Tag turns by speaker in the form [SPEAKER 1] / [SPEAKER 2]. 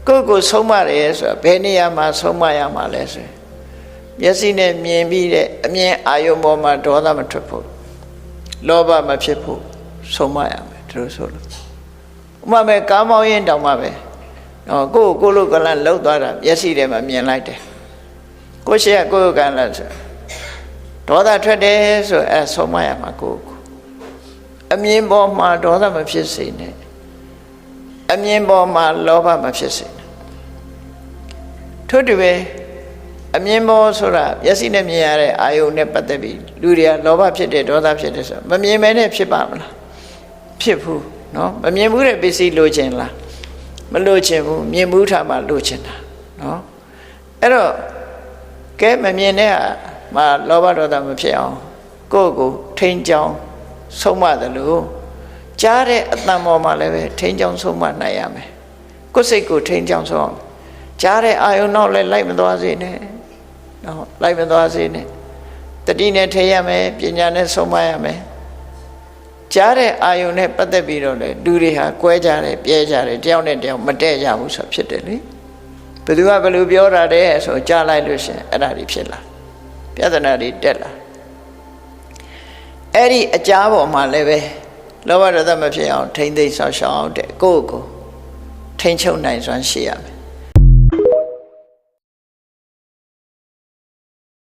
[SPEAKER 1] ကိုဆုံးမတယ်ဆိုတာဘယ်နေရာမှာဆုံးမရမှာလဲဆိုရင်မျက်စိနဲ့မြင်ပြီးတဲ့အမြင်အာယုံပေါ်မှာဒေါသမထွက်ဖို့လောဘမဖြစ်ဖို့ဆုံးမရမယ်သူတို့ဆိုလို့ဥပမာကားမောင်းရင်တောင်မှပဲကိုလိုကလန်လှုပ်သွားတာမျက်စိထဲမှာမြင်လိုက်တယ်ကိုရှိရကိုကလန်ဆိုဒေါသထွက်တယ်ဆိုအဲဆုံးမရမှာကိုအမြင်ပေါ်မှာဒေါသမဖြစ်စေနဲ့အမြင်ပေါ်မှာလောဘမဖြစ်စေနဲ့ထို့တူပဲအမြင်ပေါ်ဆိုတာမျက်စိနဲ့မြင်ရတဲ့အာယုန်နဲ့ပတ်သက်ပြီးလူတွေကလောဘဖြစ်တယ်ဒေါသဖြစ်တယ်ဆိုမမြင်မဲနဲ့ဖြစ်ပါမလားဖြစ်ဘူးနော်မမြင်ဘူးတဲ့ပစ္စည်းလိုချင်လားမလိုချင်ဘူးမြင်ဘူးထားမှလိုချင်တာနော်အဲ့တော့ကဲမမြင်တဲ့မှာလောဘဒေါသမဖြစ်အောင်ကိုယ့်ကိုထိန်းချောင်းဆုံးမတယ်လို့ကြားတဲ့အတန်ပေါ်မှာလည်းပဲထိန်းချောင်းဆုံးမနိုင်ရမယ်ကိုယ်စိတ်ကိုထိန်းချောင်းဆုံးအောင်ကြားတဲ့အာယုံနောက်လည်းလိုက်မသွားစေနဲ့နော်လိုက်မသွားစေနဲ့တတိနဲ့ထိရမယ်ပညာနဲ့ဆုံးမရမယ်ကြားတဲ့အာယုံနဲ့ပတ်သက်ပြီးတော့လေလူတွေဟာကွဲကြတယ်ပြဲကြတယ်တယောက်နဲ့တယောက်မတည့်ကြဘူးဆိုဖြစ်တယ်လေဘယ်သူကဘယ်လိုပြောတာတဲ့ဆိုကြားလိုက်လို့ရှင်အဲ့ဒါတွေဖြစ်လာပြဿနာတွေတက်လာအဲ့ဒီအကြားပေါ်မှာလည်းပဲလောဘဒေါသမဖြစ်အောင်ထိမ့်သိမ်းဆောင်ရှောင်တဲ့ကိုယ့်ကိုထိန်းချုပ်နိုင်စွမ်းရှိရမယ်